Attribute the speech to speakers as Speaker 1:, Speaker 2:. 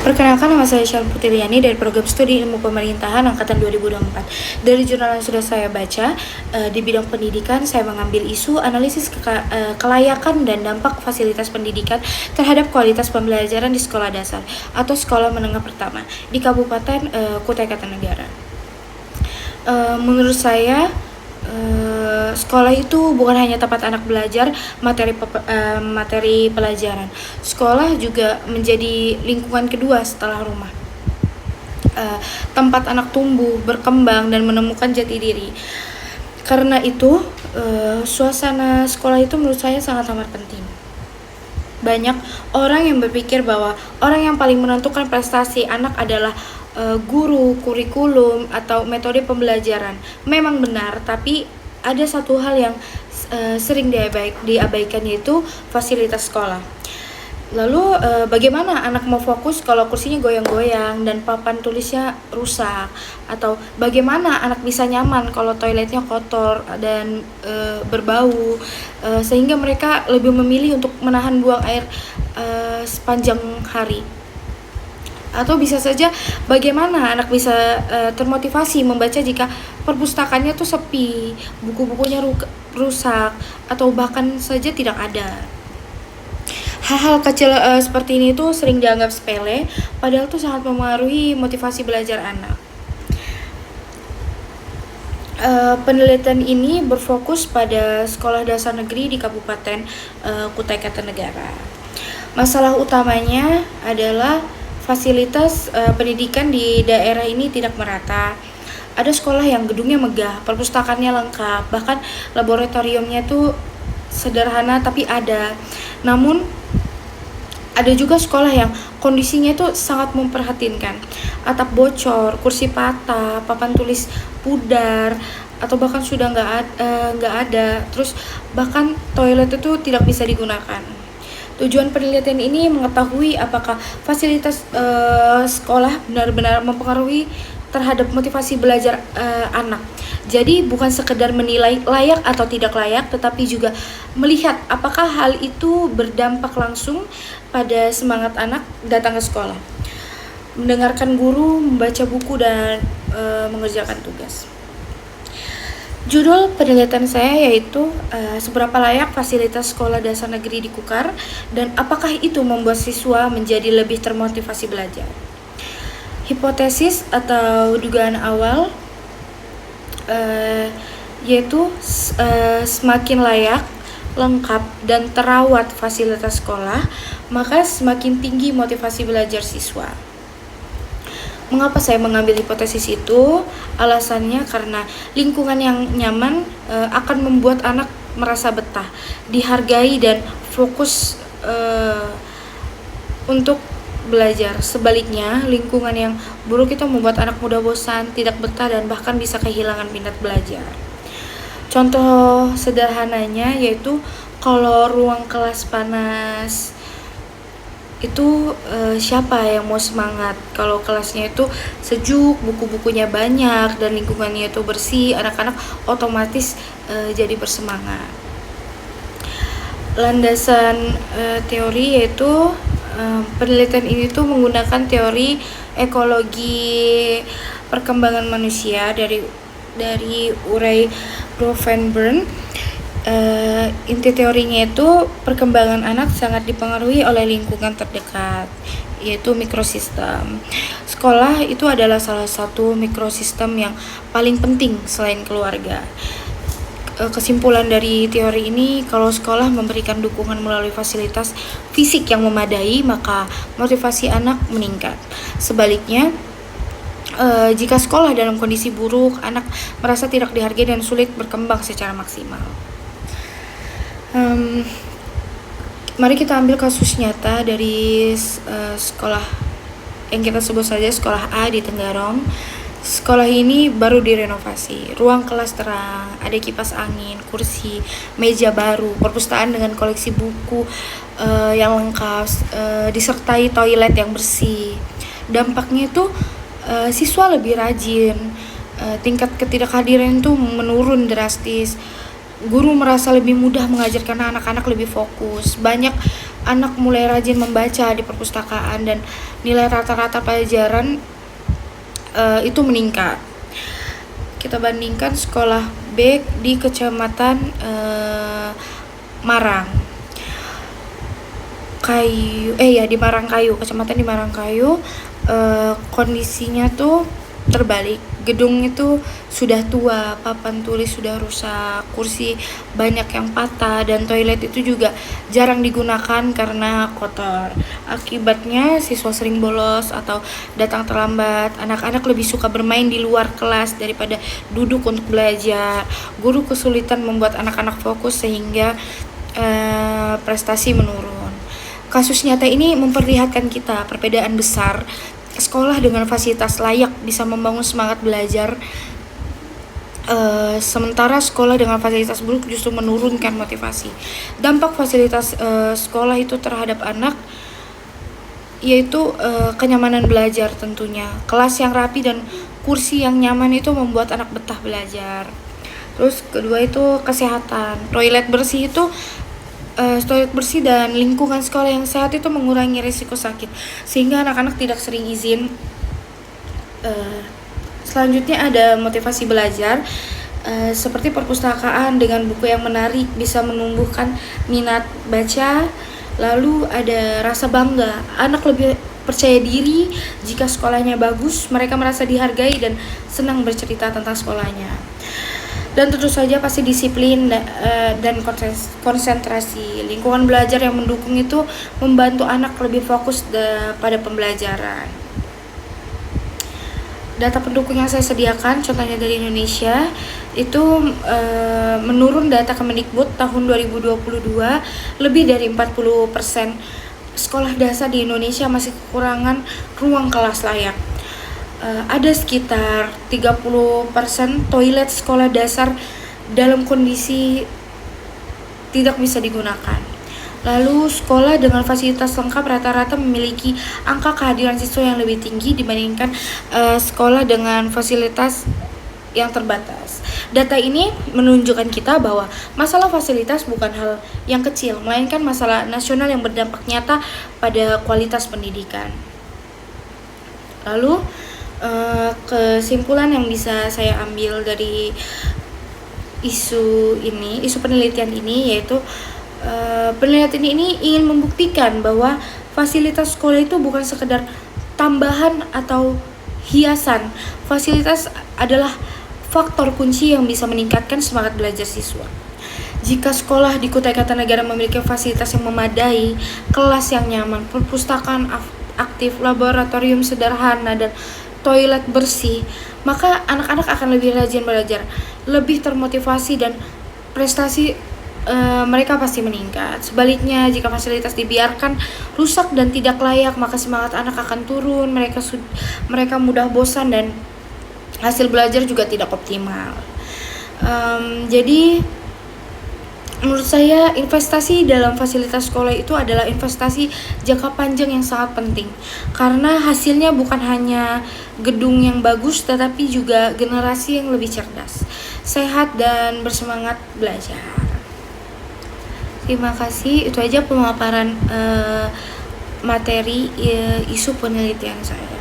Speaker 1: Perkenalkan, nama saya Shalom Putiliani dari Program Studi Ilmu Pemerintahan Angkatan 2024. Dari jurnal yang sudah saya baca, di bidang pendidikan, saya mengambil isu analisis kelayakan dan dampak fasilitas pendidikan terhadap kualitas pembelajaran di sekolah dasar atau sekolah menengah pertama di Kabupaten Kutai Kartanegara. Menurut saya, sekolah itu bukan hanya tempat anak belajar materi pelajaran. Sekolah juga menjadi lingkungan kedua setelah rumah, tempat anak tumbuh, berkembang, dan menemukan jati diri. Karena itu, suasana sekolah itu menurut saya sangat amat penting. Banyak orang yang berpikir bahwa orang yang paling menentukan prestasi anak adalah guru, kurikulum, atau metode pembelajaran. Memang benar, tapi ada satu hal yang sering diabaikan, yaitu fasilitas sekolah. Lalu bagaimana anak mau fokus kalau kursinya goyang-goyang dan papan tulisnya rusak? Atau bagaimana anak bisa nyaman kalau toiletnya kotor dan berbau, sehingga mereka lebih memilih untuk menahan buang air sepanjang hari? Atau bisa saja bagaimana anak bisa termotivasi membaca jika perpustakaannya tuh sepi, buku-bukunya rusak, atau bahkan saja tidak ada. Hal-hal kecil seperti ini tuh sering dianggap sepele, padahal tuh sangat mempengaruhi motivasi belajar anak. Penelitian ini berfokus pada sekolah dasar negeri di Kabupaten Kutai Kartanegara. Masalah utamanya adalah fasilitas pendidikan di daerah ini tidak merata. Ada sekolah yang gedungnya megah, perpustakaannya lengkap, bahkan laboratoriumnya tuh sederhana tapi ada. Namun ada juga sekolah yang kondisinya itu sangat memprihatinkan. Atap bocor, kursi patah, papan tulis pudar, atau bahkan sudah nggak ada. Terus bahkan toilet itu tidak bisa digunakan. Tujuan penelitian ini mengetahui apakah fasilitas sekolah benar-benar mempengaruhi terhadap motivasi belajar anak. Jadi bukan sekedar menilai layak atau tidak layak, tetapi juga melihat apakah hal itu berdampak langsung pada semangat anak datang ke sekolah, mendengarkan guru, membaca buku, dan mengerjakan tugas. Judul penelitian saya yaitu seberapa layak fasilitas sekolah dasar negeri di Kukar, dan apakah itu membuat siswa menjadi lebih termotivasi belajar. Hipotesis atau dugaan awal yaitu semakin layak, lengkap, dan terawat fasilitas sekolah, maka semakin tinggi motivasi belajar siswa. Mengapa saya mengambil hipotesis itu? Alasannya karena lingkungan yang nyaman akan membuat anak merasa betah, dihargai, dan fokus untuk belajar. Sebaliknya, lingkungan yang buruk itu membuat anak mudah bosan, tidak betah, dan bahkan bisa kehilangan minat belajar. Contoh sederhananya yaitu kalau ruang kelas panas, itu siapa yang mau semangat? Kalau kelasnya itu sejuk, buku-bukunya banyak, dan lingkungannya itu bersih, anak-anak otomatis jadi bersemangat. Landasan teori yaitu penelitian ini tuh menggunakan teori ekologi perkembangan manusia dari Uray Grothendieck. Inti teorinya itu perkembangan anak sangat dipengaruhi oleh lingkungan terdekat, yaitu mikrosistem. Sekolah itu adalah salah satu mikrosistem yang paling penting selain keluarga. Kesimpulan dari teori ini, kalau sekolah memberikan dukungan melalui fasilitas fisik yang memadai, maka motivasi anak meningkat. Sebaliknya, jika sekolah dalam kondisi buruk, anak merasa tidak dihargai dan sulit berkembang secara maksimal. Mari kita ambil kasus nyata dari sekolah yang kita sebut saja sekolah A di Tenggarong. Sekolah ini baru direnovasi, ruang kelas terang, ada kipas angin, kursi, meja baru, perpustakaan dengan koleksi buku yang lengkap, disertai toilet yang bersih. Dampaknya itu siswa lebih rajin, tingkat ketidakhadiran itu menurun drastis. guru merasa lebih mudah mengajar karena anak-anak lebih fokus. Banyak anak mulai rajin membaca di perpustakaan dan nilai rata-rata pelajaran itu meningkat. Kita bandingkan sekolah B di Kecamatan Marang Kayu, di Marangkayu, kecamatan di Marangkayu. Kondisinya tuh terbalik. Gedung itu sudah tua, papan tulis sudah rusak, kursi banyak yang patah, dan toilet itu juga jarang digunakan karena kotor. Akibatnya siswa sering bolos atau datang terlambat. Anak-anak lebih suka bermain di luar kelas daripada duduk untuk belajar. Guru kesulitan membuat anak-anak fokus sehingga prestasi menurun. Kasus nyata ini memperlihatkan kita perbedaan besar. Sekolah dengan fasilitas layak bisa membangun semangat belajar, sementara sekolah dengan fasilitas buruk justru menurunkan motivasi. Dampak fasilitas sekolah itu terhadap anak yaitu kenyamanan belajar tentunya. Kelas yang rapi dan kursi yang nyaman itu membuat anak betah belajar. Terus kedua itu kesehatan. Toilet bersih dan lingkungan sekolah yang sehat itu mengurangi risiko sakit, sehingga anak-anak tidak sering izin. Selanjutnya ada motivasi belajar, seperti perpustakaan dengan buku yang menarik bisa menumbuhkan minat baca. Lalu ada rasa bangga, anak lebih percaya diri jika sekolahnya bagus, mereka merasa dihargai dan senang bercerita tentang sekolahnya. Dan tentu saja pasti disiplin dan konsentrasi. Lingkungan belajar yang mendukung itu membantu anak lebih fokus pada pembelajaran. Data pendukung yang saya sediakan, contohnya dari Indonesia, itu menurun data Kemendikbud tahun 2022, lebih dari 40% sekolah dasar di Indonesia masih kekurangan ruang kelas layak. Ada sekitar 30% toilet sekolah dasar dalam kondisi tidak bisa digunakan. Lalu sekolah dengan fasilitas lengkap rata-rata memiliki angka kehadiran siswa yang lebih tinggi dibandingkan sekolah dengan fasilitas yang terbatas. Data ini menunjukkan kita bahwa masalah fasilitas bukan hal yang kecil, melainkan masalah nasional yang berdampak nyata pada kualitas pendidikan. Lalu kesimpulan yang bisa saya ambil dari isu penelitian ini yaitu penelitian ini ingin membuktikan bahwa fasilitas sekolah itu bukan sekedar tambahan atau hiasan. Fasilitas adalah faktor kunci yang bisa meningkatkan semangat belajar siswa. Jika sekolah di Kutai Kartanegara memiliki fasilitas yang memadai, kelas yang nyaman, perpustakaan aktif, laboratorium sederhana, dan toilet bersih, maka anak-anak akan lebih rajin belajar, lebih termotivasi, dan prestasi mereka pasti meningkat. Sebaliknya, jika fasilitas dibiarkan rusak dan tidak layak, maka semangat anak akan turun, mereka mudah bosan, dan hasil belajar juga tidak optimal. Jadi menurut saya investasi dalam fasilitas sekolah itu adalah investasi jangka panjang yang sangat penting, karena hasilnya bukan hanya gedung yang bagus tetapi juga generasi yang lebih cerdas, sehat, dan bersemangat belajar. Terima kasih, itu aja pemaparan materi isu penelitian saya.